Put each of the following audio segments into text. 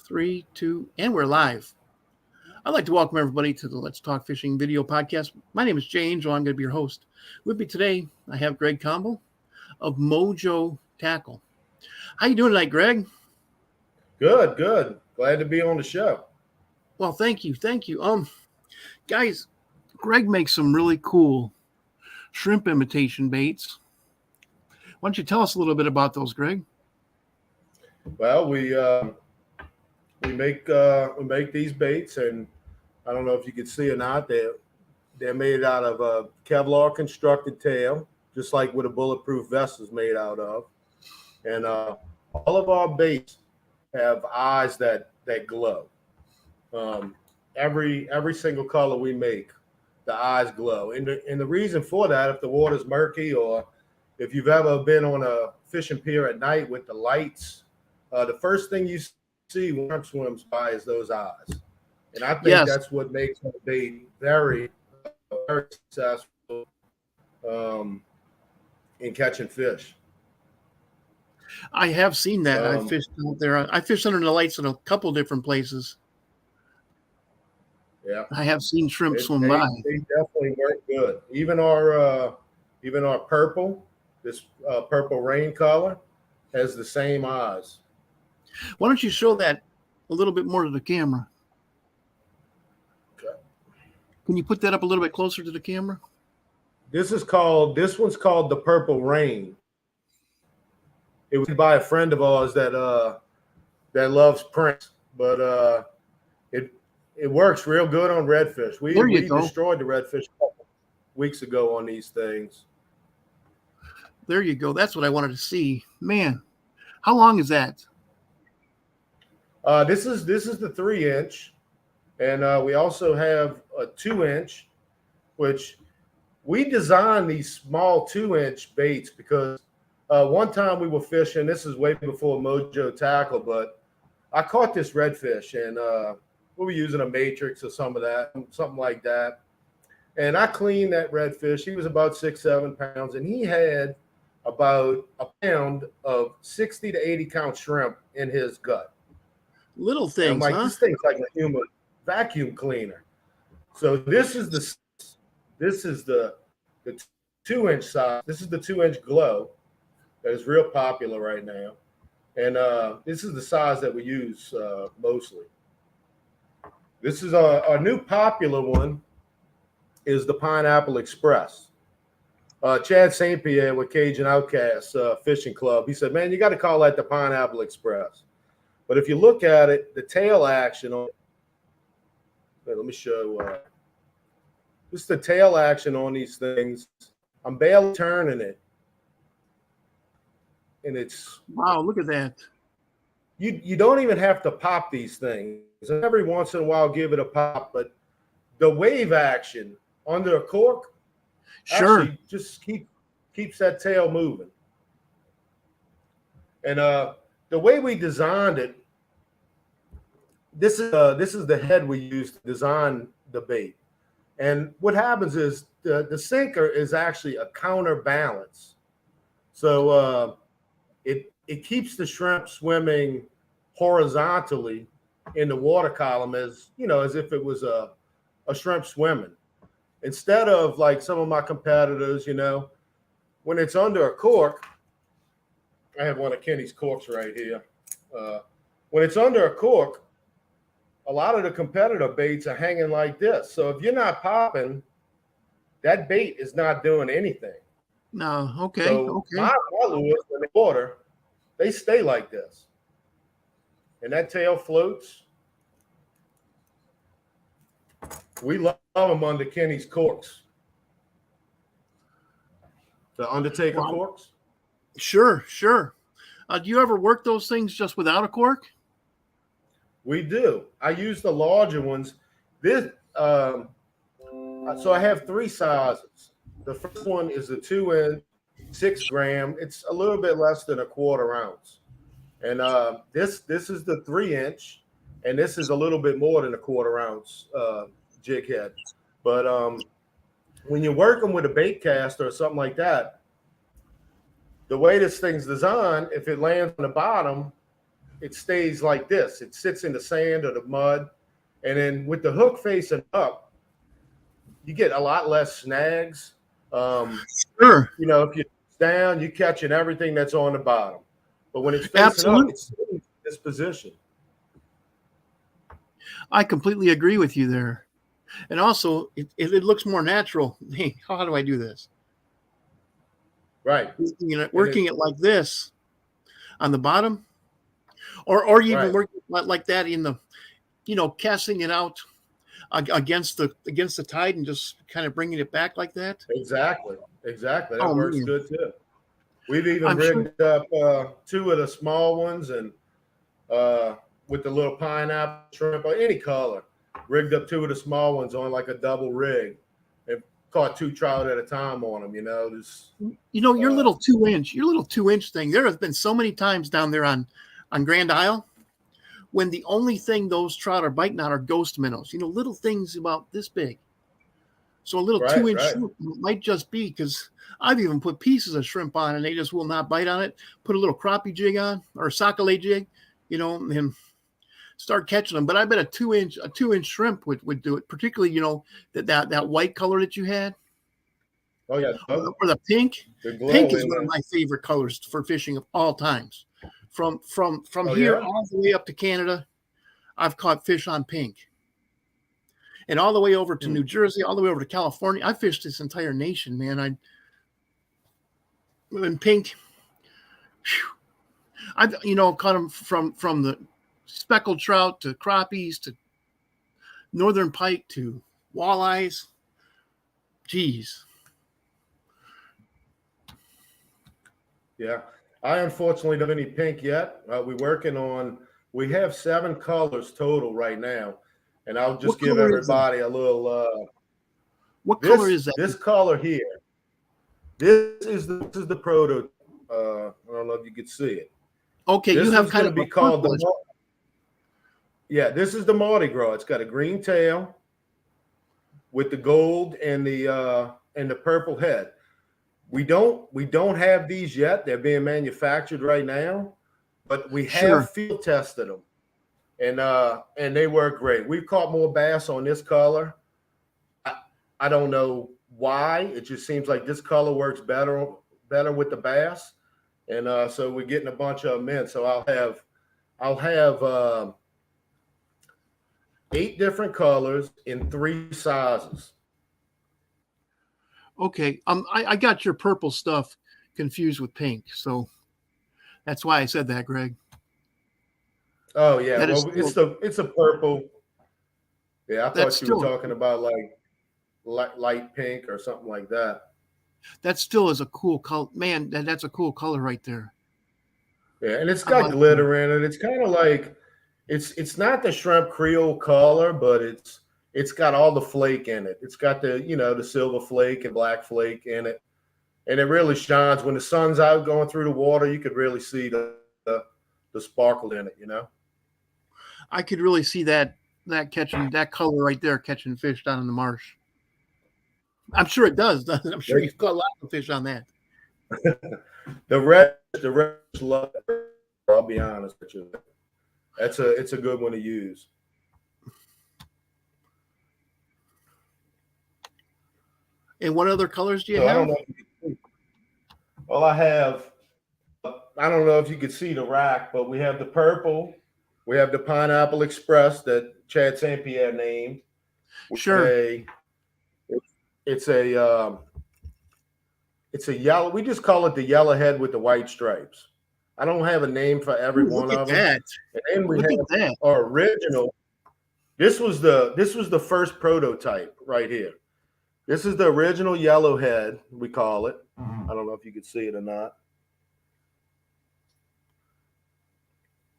Three, two, and we're live. I'd like to welcome everybody to the Let's Talk Fishing video podcast. My name is Jay Angel. I'm going to be your host. With me today, I have Greg Combel of Mojo Tackle. How you doing tonight, Greg? Good. Glad to be on the show. Well, thank you. Guys, Greg makes some really cool shrimp imitation baits. Why don't you tell us a little bit about those, Greg? Well, we make these baits, and I don't know if you can see or not. They're made out of a Kevlar constructed tail, just like what a bulletproof vest is made out of. And all of our baits have eyes that glow. Every single color we make, the eyes glow. And the reason for that, if the water's murky or if you've ever been on a fishing pier at night with the lights, the first thing you see when shrimp swims by is those eyes. And I think that's what makes the bait very, very successful in catching fish. I have seen that. I fished out there. I fished under the lights in a couple different places. Yeah, I have seen shrimp swim by. They definitely work good. Even our purple, this purple rain color, has the same eyes. Why don't you show that a little bit more to the camera? Okay. Can you put that up a little bit closer to the camera? This one's called the Purple Rain. It was by a friend of ours that loves prints, but it works real good on redfish. We destroyed the redfish a couple weeks ago on these things. There you go. That's what I wanted to see. Man, how long is that? This is the 3-inch, and we also have a 2-inch, which we designed these small 2-inch baits because one time we were fishing. This is way before Mojo Tackle, but I caught this redfish, and we were using a matrix or something like that. And I cleaned that redfish. He was about 6-7 pounds, and he had about a pound of 60 to 80 count shrimp in his gut. Little things, I'm like, this thing's like a human vacuum cleaner. So this is the 2-inch size. This is the 2-inch glow that is real popular right now, and this is the size that we use mostly. This is our new popular one is the Pineapple Express. Chad St. Pierre with Cajun Outcast Fishing Club. He said, "Man, you got to call that the Pineapple Express." But if you look at it, the tail action on let me show. This is the tail action on these things. I'm barely turning it, and it's wow. Look at that. You don't even have to pop these things. Every once in a while, give it a pop, but the wave action under a cork, actually just keeps that tail moving. And the way we designed it, this is the head we use to design the bait. And what happens is the sinker is actually a counterbalance. So it keeps the shrimp swimming horizontally in the water column as if it was a shrimp swimming. Instead of like some of my competitors, when it's under a cork, I have one of Kenny's corks right here. When it's under a cork, a lot of the competitor baits are hanging like this. So if you're not popping, that bait is not doing anything. No, okay. So my lures in the water, they stay like this. And that tail floats. We love them under Kenny's corks. The Undertaker corks? Sure. Do you ever work those things just without a cork? We do. I use the larger ones. So I have 3 sizes. The first one is the 2-inch, 6 gram. It's a little bit less than a quarter ounce. And this is the 3-inch, and this is a little bit more than a quarter ounce jig head. But when you're working with a bait caster or something like that, the way this thing's designed, if it lands on the bottom, it stays like this. It sits in the sand or the mud. And then with the hook facing up, you get a lot less snags. Sure. You know, if you're down, you're catching everything that's on the bottom. But when it's facing Absolutely. up, it's in this position. I completely agree with you there. And also, it looks more natural. Hey, how do I do this? Right. Working it like this on the bottom, or even Right. working like that in the, casting it out against the tide and just kind of bringing it back like that. Exactly. That Oh, works man. good too. We've even I'm rigged up 2 of the small ones, and with the little pineapple shrimp or any color, rigged up 2 of the small ones on like a double rig and caught 2 trout at a time on them. Your little 2-inch thing. There have been so many times down there on Grand Isle when the only thing those trout are biting on are ghost minnows. Little things about this big. So a little 2-inch shrimp might just be, because I've even put pieces of shrimp on and they just will not bite on it. Put a little crappie jig on or a sockeye jig, and start catching them. But I bet a 2-inch shrimp would do it, particularly, that white color that you had. Oh yeah. Or the pink. Pink is one of my favorite colors for fishing of all times. From here all the way up to Canada, I've caught fish on pink. And all the way over to New Jersey, all the way over to California. I fished this entire nation, man. In pink. I've caught them from the speckled trout to crappies to northern pike to walleyes. Jeez. Yeah. I unfortunately don't have any pink yet. We have 7 colors total right now. And I'll just give everybody a little. What color is that? This color here. This is the proto. I don't know if you can see it. Okay, this you have kind of be called the. Yeah, this is the Mardi Gras. It's got a green tail with the gold and the purple head. We don't have these yet. They're being manufactured right now, but we have field tested them, and they work great. We've caught more bass on this color. I don't know why. It just seems like this color works better with the bass, and so we're getting a bunch of them in. So I'll have 8 different colors in 3 sizes. Okay, I got your purple stuff confused with pink, so that's why I said that, Greg. Oh yeah, it's a purple. Yeah, I thought you were talking about like light pink or something like that. That still is a cool color, man. That's a cool color right there. Yeah, and it's got glitter in it. It's kind of like it's not the shrimp Creole color, but it's got all the flake in it. It's got the silver flake and black flake in it, and it really shines when the sun's out going through the water. You could really see the sparkle in it. I could really see that catching that color right there, catching fish down in the marsh. I'm sure it does. I'm sure you've got a lot of fish on that. the red love it. I'll be honest with you. It's a good one to use. And what other colors do you have? I don't know if you can see. Well, I don't know if you can see the rack, but we have the purple. We have the Pineapple Express that Chad St. Pierre named. Sure. It's a yellow. We just call it the yellowhead with the white stripes. I don't have a name for every one of them. That. And then we have our original. This was the first prototype right here. This is the original yellowhead, we call it. I don't know if you can see it or not.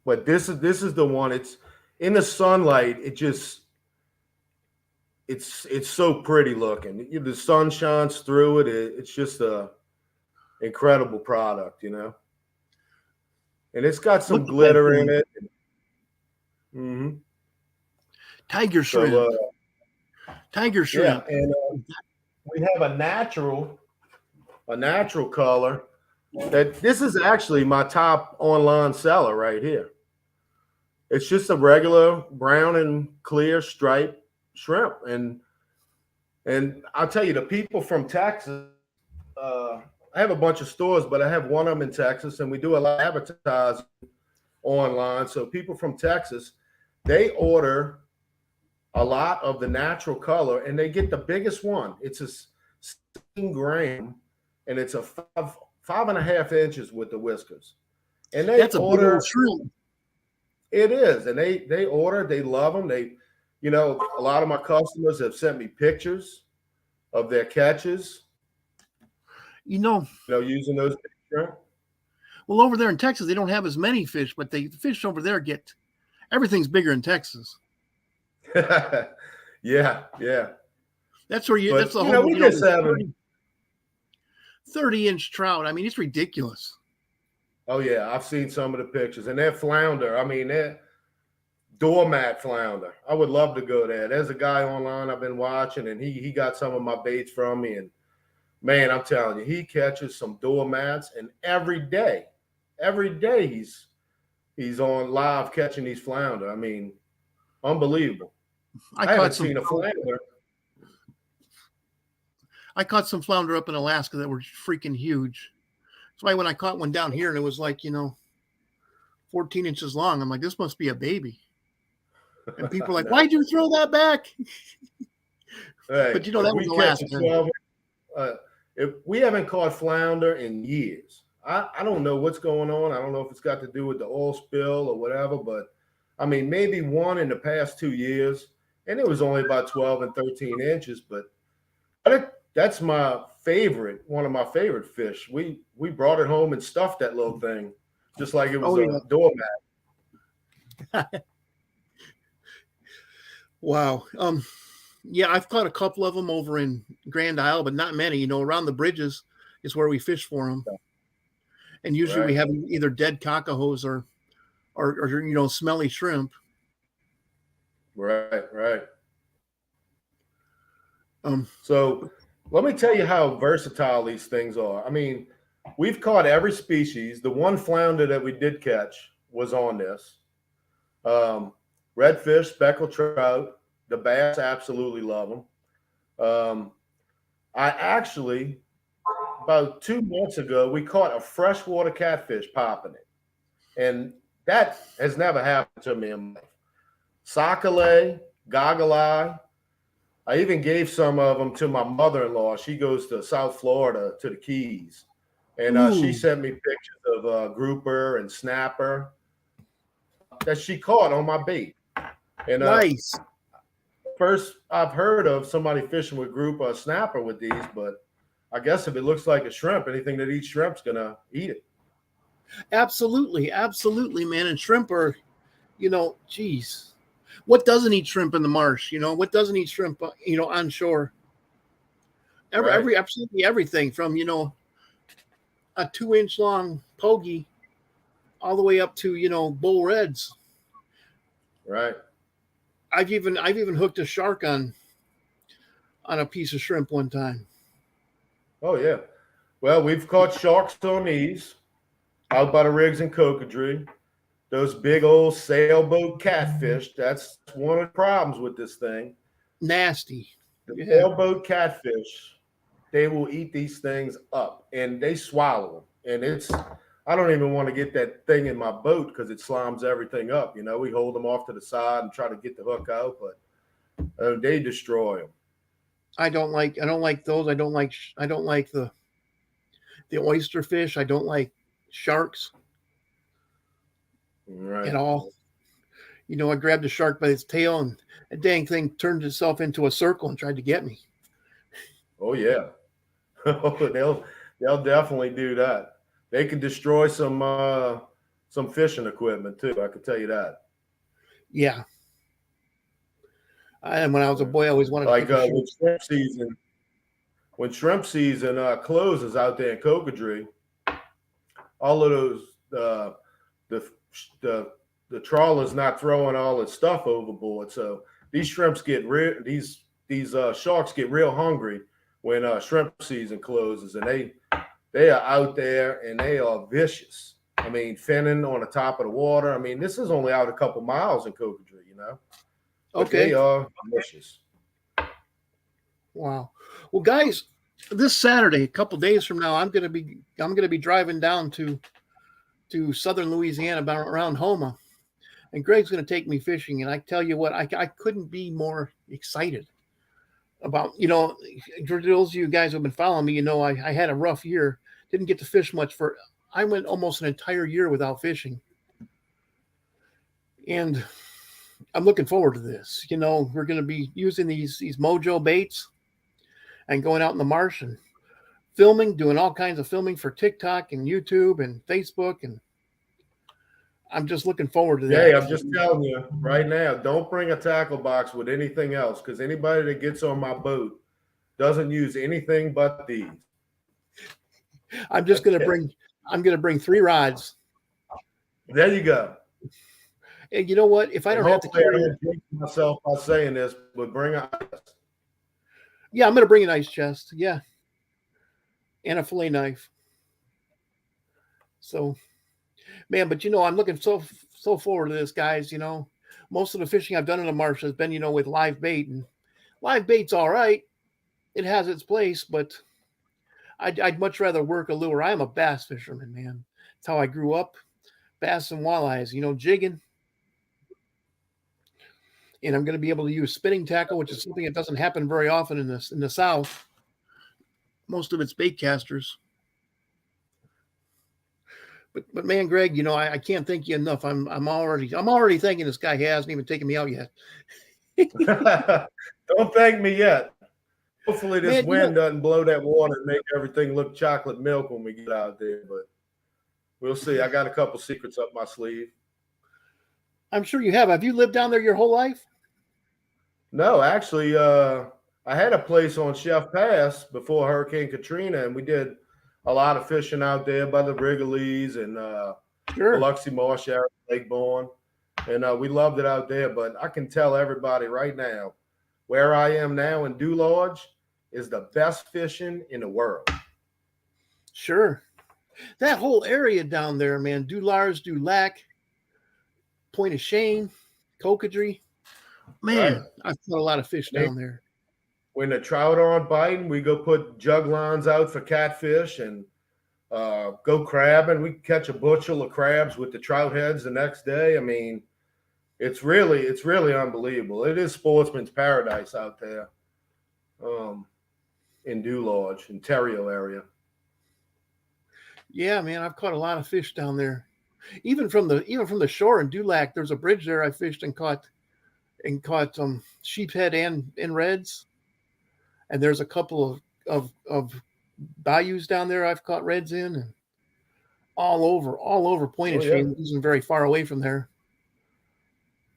But this is the one. It's in the sunlight. It's so pretty looking. The sun shines through it. It's just a incredible product, And it's got some glitter in it. Mm-hmm. Tiger shrimp. Tiger shrimp. Yeah, and we have a natural color. This is actually my top online seller right here. It's just a regular brown and clear striped shrimp. And I'll tell you, the people from Texas, I have a bunch of stores, but I have one of them in Texas, and we do a lot of advertising online. So people from Texas, they order a lot of the natural color, and they get the biggest one. It's a 16 gram, and it's a 5.5 inches with the whiskers. And they That's a big order. old shrimp. It is, and they order. They love them. A lot of my customers have sent me pictures of their catches. Using those shrimp. Well, over there in Texas, they don't have as many fish, but the fish over there everything's bigger in Texas. Yeah. That's where that's the whole. We just have 30-inch trout. I mean, it's ridiculous. Oh yeah, I've seen some of the pictures, and they're flounder. I mean, they're doormat flounder. I would love to go there. There's a guy online I've been watching, and he got some of my baits from me, and man, I'm telling you, he catches some doormats, and every day he's on live catching these flounder. I mean, unbelievable. I haven't seen a flounder. I caught some flounder up in Alaska that were freaking huge. That's why when I caught one down here and it was like, 14 inches long, I'm like, this must be a baby. And people are like, why'd you throw that back? Hey, but that was Alaska. If we haven't caught flounder in years, I don't know what's going on. I don't know if it's got to do with the oil spill or whatever, but I mean, maybe one in the past 2 years, and it was only about 12 and 13 inches, but that's one of my favorite fish. We brought it home and stuffed that little thing, just like it was a doormat. Wow. Yeah, I've caught a couple of them over in Grand Isle, but not many. Around the bridges is where we fish for them. And usually we have either dead cockahos or smelly shrimp. Right. So let me tell you how versatile these things are. I mean, we've caught every species. The one flounder that we did catch was on this. Redfish, speckled trout, the bass absolutely love them. I actually, about 2 months ago, we caught a freshwater catfish popping it. And that has never happened to me in my life. Sockeye, goggle eye. I even gave some of them to my mother-in-law. She goes to South Florida, to the Keys. And she sent me pictures of grouper and snapper that she caught on my bait. And nice. First I've heard of somebody fishing with grouper or snapper with these, but I guess if it looks like a shrimp, anything that eats shrimp's gonna eat it. Absolutely, man. And shrimp are, geez, what doesn't eat shrimp in the marsh? What doesn't eat shrimp? On shore. Absolutely everything from a 2-inch long pogie all the way up to bull reds. Right. I've even hooked a shark on a piece of shrimp one time. Oh yeah. Well, we've caught sharks on these out by the rigs in Cocodrie. Those big old sailboat catfish. That's one of the problems with this thing. Nasty. The sailboat catfish, they will eat these things up and they swallow them. And I don't even want to get that thing in my boat because it slimes everything up. We hold them off to the side and try to get the hook out, but they destroy them. I don't like those. I don't like the oyster fish. I don't like sharks at all. I grabbed a shark by its tail and a dang thing turned itself into a circle and tried to get me. Oh yeah. They'll definitely do that. They can destroy some fishing equipment too. I can tell you that. Yeah. And when I was a boy, I always wanted to take when shrimp season closes out there in Cocodrie, all of those the trawler's not throwing all its stuff overboard. So these shrimps these sharks get real hungry when shrimp season closes, and they are out there and they are vicious. I mean, finning on the top of the water. I mean, this is only out a couple miles in Cocodrie, you know. But Okay. they are delicious. Wow. Well, guys, this Saturday, a couple days from now, I'm gonna be driving down to southern Louisiana, around Homa, and Greg's gonna take me fishing. And I tell you what, I couldn't be more excited about, for those of you guys who have been following me, I had a rough year, didn't get to fish much I went almost an entire year without fishing. And I'm looking forward to this. We're going to be using these Mojo baits and going out in the marsh and filming, doing all kinds of filming for TikTok and YouTube and Facebook. And I'm just looking forward to that. Yeah, I'm just telling you right now, don't bring a tackle box with anything else, because anybody that gets on my boat doesn't use anything but these. I'm going to bring 3 rods. There you go. And you know what? If I don't have to carry, I don't jinx myself by saying this, but bring a ice. Yeah, I'm going to bring an ice chest. Yeah. And a fillet knife. So, man, but I'm looking so forward to this, guys. Most of the fishing I've done in the marsh has been, with live bait, and live bait's all right. It has its place, but I'd much rather work a lure. I'm a bass fisherman, man. That's how I grew up. Bass and walleyes, jigging. And I'm going to be able to use spinning tackle, which is something that doesn't happen very often in the South. Most of it's bait casters. But man, Greg, I can't thank you enough. I'm already thanking this guy. He hasn't even taken me out yet. Don't thank me yet. Hopefully this wind doesn't blow that water and make everything look chocolate milk when we get out there. But we'll see. I got a couple secrets up my sleeve. I'm sure you have. Have you lived down there your whole life? No, actually, I had a place on Chef Pass before Hurricane Katrina, and we did a lot of fishing out there by the Wrigley's and Biloxi Marsh area, Lake Bourne. And we loved it out there. But I can tell everybody right now, where I am now in Dew Lodge is the best fishing in the world. Sure. That whole area down there, man, Dew Lars, Dew Lac, Point of Shane, Cocodrie. Man, right. I've caught a lot of fish down there. When the trout aren't biting, we go put jug lines out for catfish and go crabbing. We catch a bushel of crabs with the trout heads the next day. I mean, it's really unbelievable. It is sportsman's paradise out there in Dew Lodge, in Terrio area. Yeah, man, I've caught a lot of fish down there. Even from the shore in Dulac, there's a bridge there I fished and caught sheephead and reds. And there's a couple of bayous down there I've caught reds in, and all over Point of Shane, which isn't very far away from there.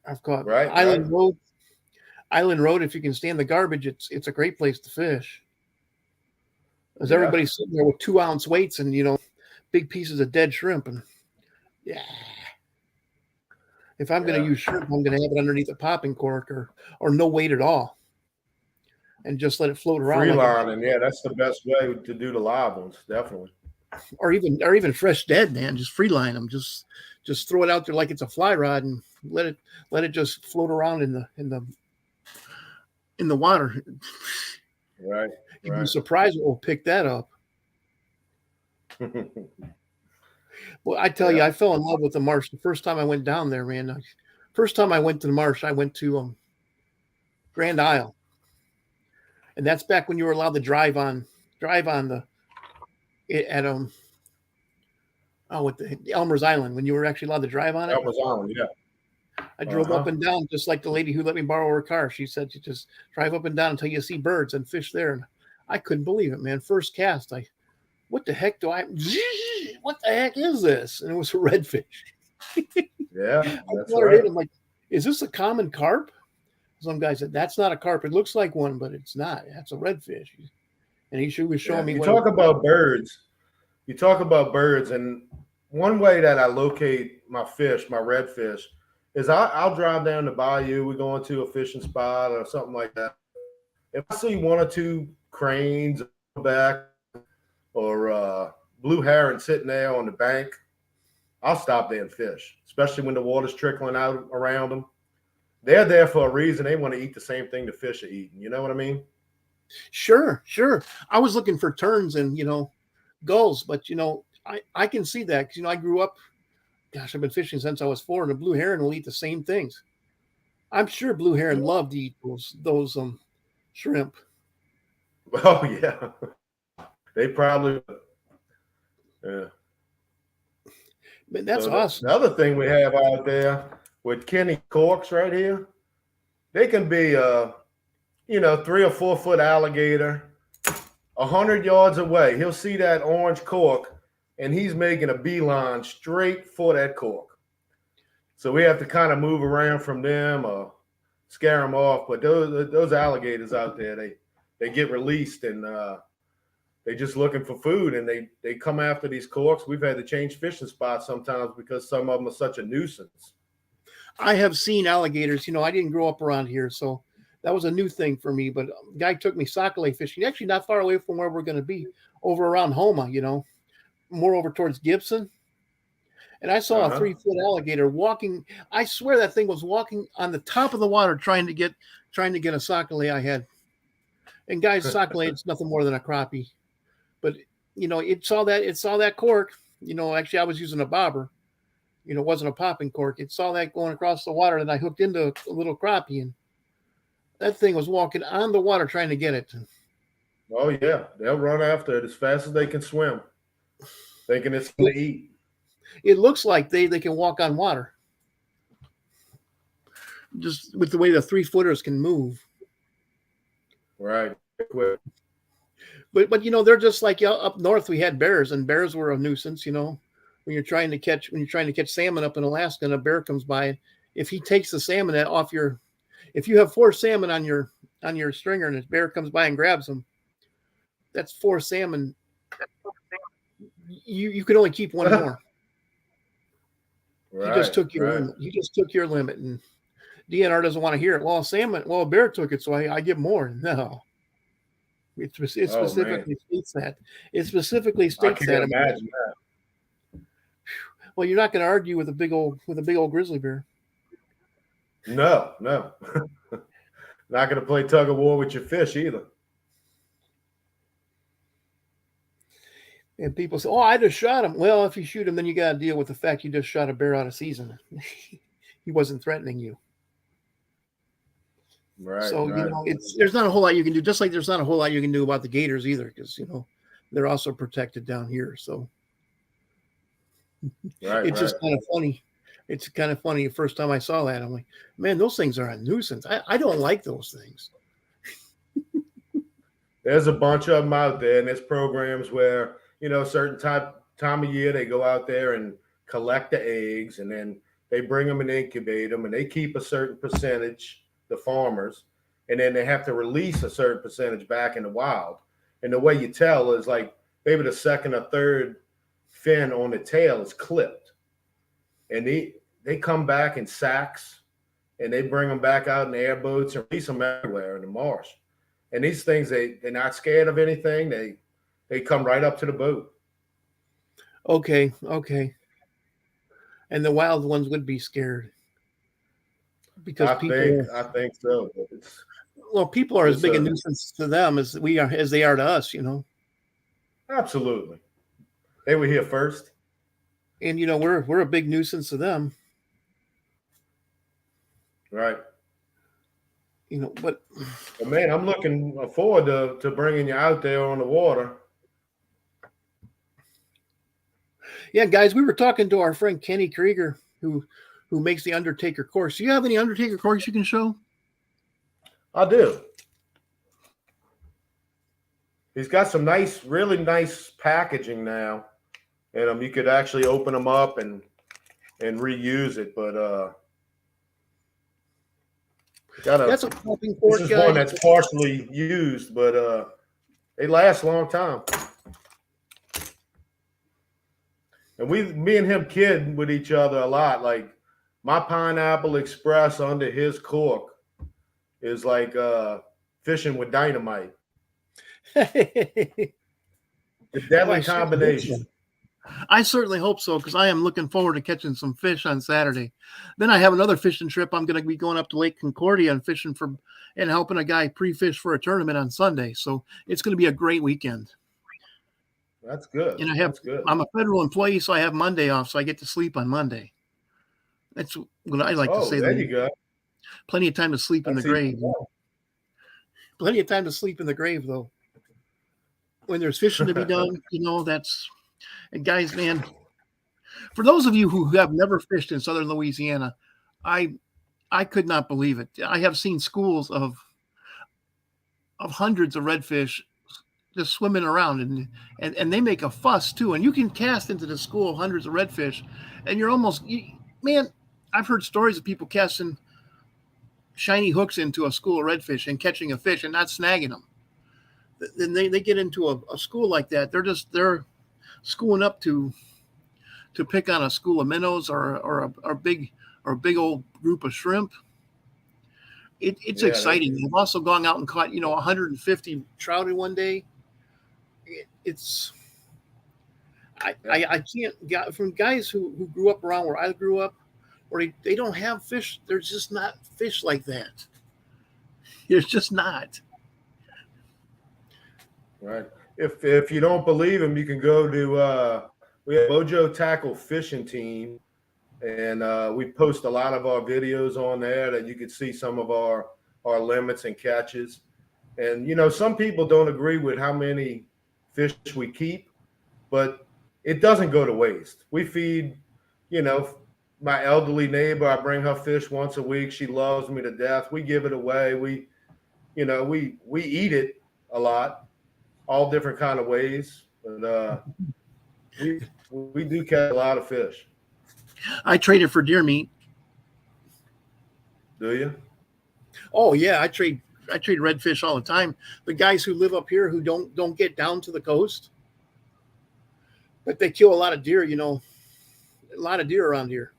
I've caught Island Road. Island Road, if you can stand the garbage, it's a great place to fish. As everybody's sitting there with 2-ounce weights and big pieces of dead shrimp, and if I'm going to use shrimp, I'm going to have it underneath a popping cork or no weight at all, and just let it float around. Free lining, that's the best way to do the live ones, definitely. Or even fresh dead, man. Just free line them. Just throw it out there like it's a fly rod and let it just float around in the water. Right. You'd be surprised what will pick that up. Well, I tell you, I fell in love with the marsh the first time I went down there, man. First time I went to the marsh, I went to Grand Isle, and that's back when you were allowed to drive on the Elmer's Island, when you were actually allowed to drive on it. Elmer's Island, yeah. I drove up and down just like the lady who let me borrow her car. She said you just drive up and down until you see birds and fish there. And I couldn't believe it, man. First cast, what the heck is this? And it was a redfish. Yeah, that's right. I'm like, is this a common carp? Some guy said, that's not a carp. It looks like one, but it's not. That's a redfish. And he was showing me. You talk about birds, and one way that I locate my fish, my redfish, is I'll drive down the bayou. We go into a fishing spot or something like that. If I see 1 or 2 cranes back or blue heron sitting there on the bank, I'll stop there and fish, especially when the water's trickling out around them. They're there for a reason. They want to eat the same thing the fish are eating. You know what I mean? Sure, sure. I was looking for terns and gulls, but I can see that because I grew up. Gosh, I've been fishing since I was 4, and a blue heron will eat the same things. I'm sure blue heron love to eat those shrimp. Oh yeah, they probably. Yeah. But that's So awesome. the other thing we have out there with Kenny corks right here, they can be 3 or 4 foot alligator, 100 yards away. He'll see that orange cork, and he's making a beeline straight for that cork. So we have to kind of move around from them or scare them off. But those alligators out there, they get released and they're just looking for food, and they come after these corks. We've had to change fishing spots sometimes because some of them are such a nuisance. I have seen alligators. I didn't grow up around here, so that was a new thing for me. But a guy took me sockeye fishing, actually not far away from where we're going to be, over around Homa, more over towards Gibson. And I saw a 3-foot alligator walking. I swear that thing was walking on the top of the water trying to get a sockeye I had. And guys, sockeye, it's nothing more than a crappie. But it saw that cork. Actually I was using a bobber. It wasn't a popping cork. It saw that going across the water, and I hooked into a little crappie, and that thing was walking on the water trying to get it. Oh yeah, they'll run after it as fast as they can swim, thinking it's going to eat. It looks like they can walk on water, just with the way the 3-footers can move. Right. But they're just like up north. We had bears, and bears were a nuisance. When you're trying to catch salmon up in Alaska, and a bear comes by, if he takes the salmon off if you have 4 salmon on your stringer, and a bear comes by and grabs them, that's 4 salmon. You can only keep one more. Right, he just took your limit. He just took your limit, and DNR doesn't want to hear it. Well, a bear took it, so I give more. No. It specifically states that. It specifically states that. I can't imagine that. Well, you're not going to argue with a big old grizzly bear. No. Not going to play tug of war with your fish either. And people say, "Oh, I just shot him." Well, if you shoot him, then you got to deal with the fact you just shot a bear out of season. He wasn't threatening you. Right. So there's not a whole lot you can do. Just like there's not a whole lot you can do about the gators either, because they're also protected down here. So it's just kind of funny. It's kind of funny. The first time I saw that, I'm like, man, those things are a nuisance. I don't like those things. There's a bunch of them out there, and there's programs where certain time of year they go out there and collect the eggs, and then they bring them and incubate them, and they keep a certain percentage, the farmers, and then they have to release a certain percentage back in the wild. And the way you tell is like maybe the second or third fin on the tail is clipped, and they come back in sacks, and they bring them back out in the airboats and release them everywhere in the marsh. And these things, they're not scared of anything. They come right up to the boat. Okay. And the wild ones would be scared because I think so. People are as big a nuisance to them as they are to us. Absolutely. They were here first, and we're a big nuisance to them. Right. But man, I'm looking forward to bringing you out there on the water. Yeah, guys, we were talking to our friend Kenny Krieger, who makes the Undertaker course. Do you have any Undertaker course you can show? I do. He's got some really nice packaging now, and you could actually open them up and reuse it. But that's a popping cork. This is one that's partially used, but they last a long time. And me and him kid with each other a lot. Like my Pineapple Express under his cork is like fishing with dynamite. The deadly combination. I certainly hope so, because I am looking forward to catching some fish on Saturday. Then I have another fishing trip. I'm going to be going up to Lake Concordia and fishing and helping a guy pre-fish for a tournament on Sunday. So it's going to be a great weekend. That's good. And That's good. I'm a federal employee, so I have Monday off, so I get to sleep on Monday. That's what I like to say. There you go. Plenty of time to sleep in the grave. Plenty of time to sleep in the grave, though. When there's fishing to be done, and guys, man, for those of you who have never fished in southern Louisiana, I could not believe it. I have seen schools of hundreds of redfish just swimming around, and they make a fuss too. And you can cast into the school hundreds of redfish, and you're man, I've heard stories of people casting shiny hooks into a school of redfish and catching a fish and not snagging them. Then they get into a school like that. They're schooling up to pick on a school of minnows or a big old group of shrimp. It's exciting. They've also gone out and caught 150 trout in one day. I can't, from guys who grew up around where I grew up, where they don't have fish. There's just not fish like that. There's just not. Right. If you don't believe him, you can go to we have Mojo Tackle Fishing Team, and we post a lot of our videos on there that you can see some of our limits and catches. And some people don't agree with how many fish we keep, but it doesn't go to waste. We feed, my elderly neighbor, I bring her fish once a week. She loves me to death. We give it away. We eat it a lot, all different kind of ways. But we do catch a lot of fish. I trade it for deer meat. Do you? Oh yeah, I trade redfish all the time. The guys who live up here who don't get down to the coast, but they kill a lot of deer. A lot of deer around here.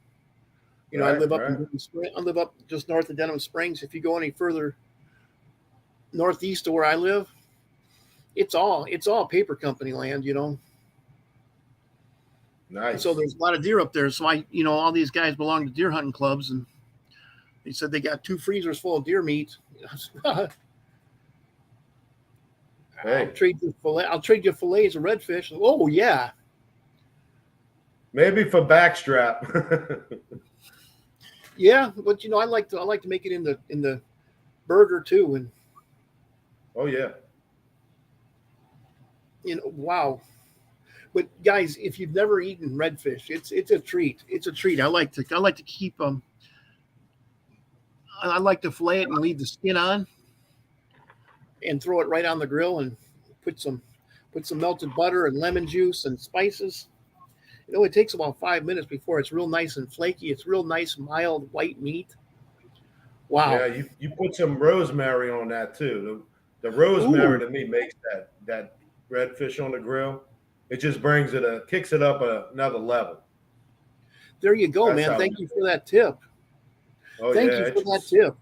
I live up I live up just north of Denham Springs. If you go any further northeast of where I live, it's all paper company land. Nice. And so there's a lot of deer up there. So all these guys belong to deer hunting clubs, and they said they got 2 freezers full of deer meat. Hey. I'll trade you fillets of redfish. Oh yeah. Maybe for backstrap. Yeah, but I like to make it in the burger too, and oh yeah. Wow. But guys, if you've never eaten redfish, it's a treat. It's a treat. I like to keep them. I like to fillet it and leave the skin on, and throw it right on the grill and put some melted butter and lemon juice and spices. It takes about 5 minutes before it's real nice and flaky. It's real nice, mild white meat. Wow. Yeah, you put some rosemary on that too. The rosemary to me makes that redfish on the grill. It just kicks it up another level. There you go, man. Thank you for that tip. Oh, Thank you for that tip.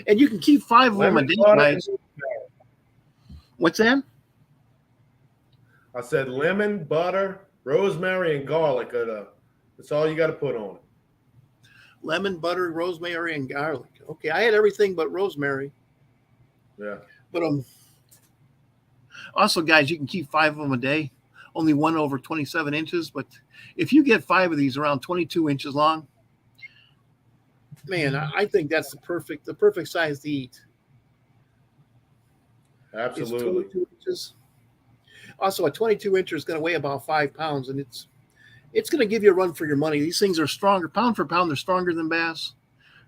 And you can keep 5 of them a day, guys. What's that? I said lemon, butter, rosemary, and garlic. That's all you got to put on it. Lemon, butter, rosemary, and garlic. Okay, I had everything but rosemary. Yeah. But also, guys, you can keep 5 of them a day. Only one over 27 inches. But if you get 5 of these around 22 inches long, man, I think that's the perfect size to eat. Absolutely. It's 22 inches. Also, a 22 incher is going to weigh about 5 pounds, and it's going to give you a run for your money. These things are stronger, pound for pound. They're stronger than bass.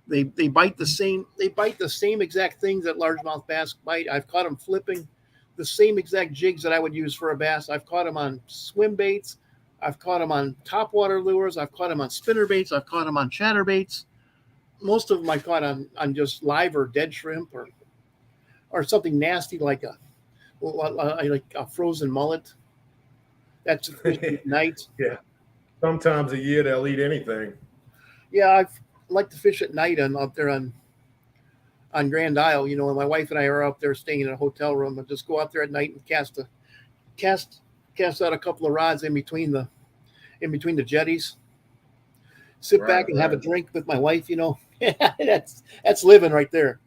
They bite the same. They bite the same exact things that largemouth bass bite. I've caught them flipping the same exact jigs that I would use for a bass. I've caught them on swim baits. I've caught them on topwater lures. I've caught them on spinner baits. I've caught them on chatter baits. Most of them I caught on just live or dead shrimp or something nasty like a frozen mullet. That's at night. Yeah. Sometimes a year they'll eat anything. Yeah, I like to fish at night out there on Grand Isle. And my wife and I are out there staying in a hotel room, and just go out there at night and cast out a couple of rods in between the in between the jetties. Sit back and have a drink with my wife. That's living right there.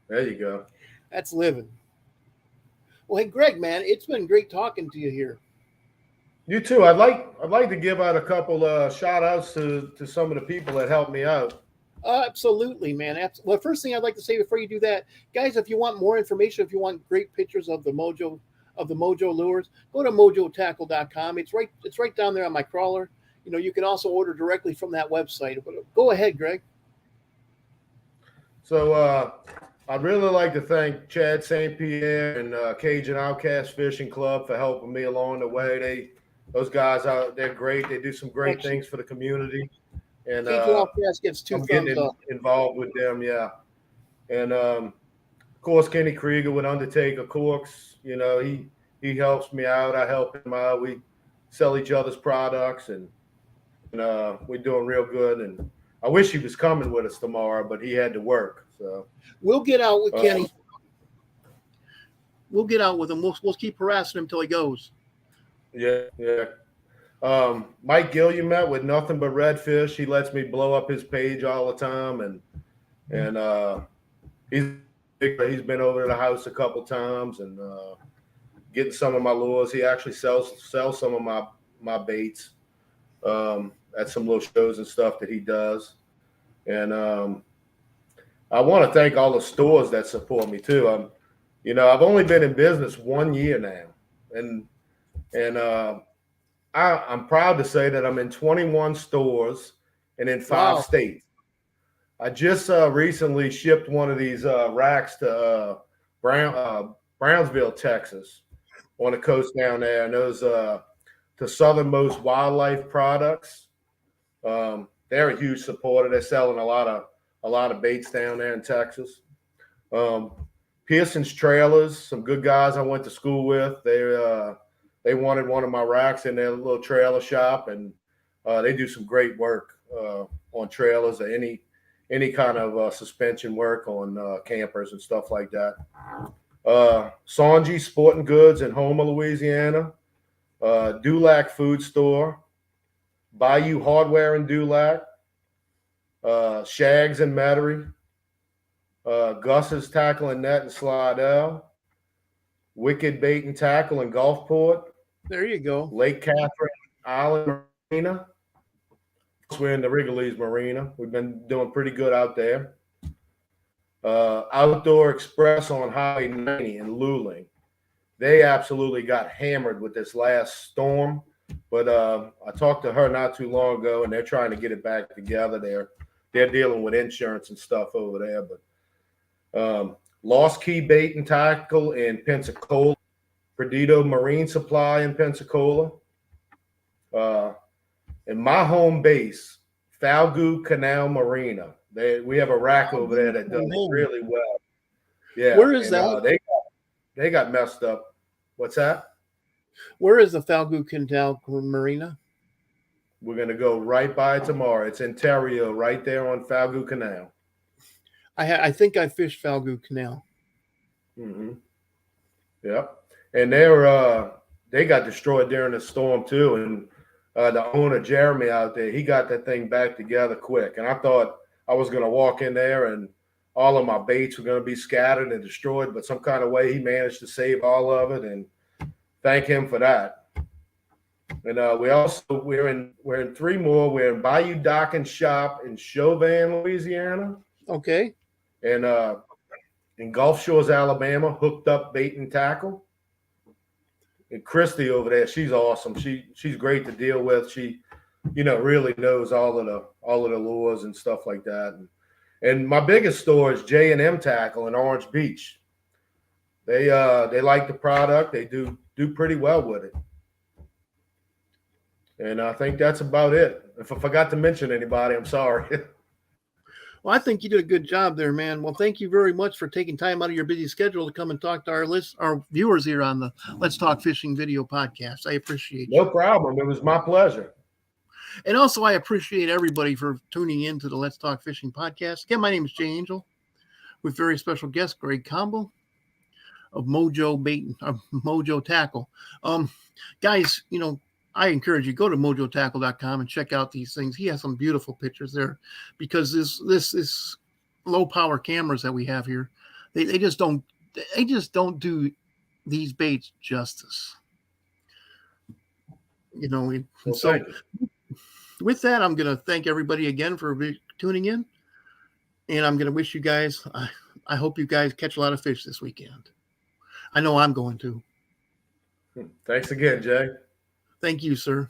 There you go. That's living. Well, hey, Greg, man, it's been great talking to you here. You too. I'd like to give out a couple shout outs to some of the people that helped me out. Absolutely, man. Well, first thing I'd like to say before you do that, guys, if you want more information, if you want great pictures of the Mojo lures, go to mojotackle.com. It's right down there on my crawler. You can also order directly from that website. But go ahead, Greg. So I'd really like to thank Chad St. Pierre and Cajun Outcast Fishing Club for helping me along the way. Those guys they're great. They do some great things for the community. And Cajun Outcast gets two I'm thumbs getting up. involved with them, yeah. And of course, Kenny Krieger with Undertaker Corks. He helps me out. I help him out. We sell each other's products, and we're doing real good. And I wish he was coming with us tomorrow, but he had to work. So we'll get out with Kenny. We'll get out with him. We'll keep harassing him till he goes. Yeah. Mike Gilliamet with Nothing But Redfish. He lets me blow up his page all the time, and he's been over to the house a couple times and getting some of my lures. He actually sells some of my baits at some little shows and stuff that he does. And I want to thank all the stores that support me too. I've only been in business 1 year now, and I'm proud to say that I'm in 21 stores and in 5 states. I just recently shipped one of these racks to Brownsville, Texas, on the coast down there, and those to Southernmost Wildlife Products. They're a huge supporter. They're selling a lot of baits down there in Texas. Pearson's Trailers, some good guys I went to school with. They wanted one of my racks in their little trailer shop, and they do some great work on trailers or any kind of suspension work on campers and stuff like that. Sonji Sporting Goods in Homer, Louisiana. Dulac Food Store. Bayou Hardware in Dulac. Shags in Metairie. Gus's Tackle and Net in Slidell. Wicked Bait and Tackle in Gulfport. There you go. Lake Catherine Island Marina. We're in the Wrigley's Marina. We've been doing pretty good out there. Outdoor Express on Highway 90 in Luling. They absolutely got hammered with this last storm, but I talked to her not too long ago, and they're trying to get it back together. They're dealing with insurance and stuff over there, but Lost Key Bait and Tackle in Pensacola. Perdido Marine Supply in Pensacola. And my home base, Falgout Canal Marina. We have a rack over there that does really well. Yeah. Where is that? They got messed up. What's that? Where is the Falgout Canal Marina? We're going to go right by it tomorrow. It's in Terrio, right there on Falgout Canal. I think I fished Falgout Canal. Mm-hmm. Yep. And they got destroyed during the storm too. And the owner, Jeremy, out there, he got that thing back together quick. And I thought I was going to walk in there and all of my baits were going to be scattered and destroyed, but some kind of way he managed to save all of it, and thank him for that. And we're in 3 more. We're in Bayou Dock and Shop in Chauvin, Louisiana. Okay. And in Gulf Shores, Alabama, Hooked Up Bait and Tackle. And Christy over there, she's awesome. She's great to deal with. She, really knows all of the lures and stuff like that. And my biggest store is J&M Tackle in Orange Beach. They like the product. They do pretty well with it. And I think that's about it. If I forgot to mention anybody, I'm sorry. Well, I think you did a good job there, man. Well, thank you very much for taking time out of your busy schedule to come and talk to our viewers here on the Let's Talk Fishing video podcast. I appreciate you. No problem. It was my pleasure. And also, I appreciate everybody for tuning in to the Let's Talk Fishing podcast. Again, my name is Jay Angel with very special guest Greg Combel of Mojo Tackle. Guys, I encourage you, go to mojotackle.com and check out these things. He has some beautiful pictures there, because this low power cameras that we have here, they just don't do these baits justice. You know, Well, so thank you. with that, I'm going to thank everybody again for tuning in, and I'm going to wish you guys, I hope you guys catch a lot of fish this weekend. I know I'm going to. Thanks again, Jay. Thank you, sir.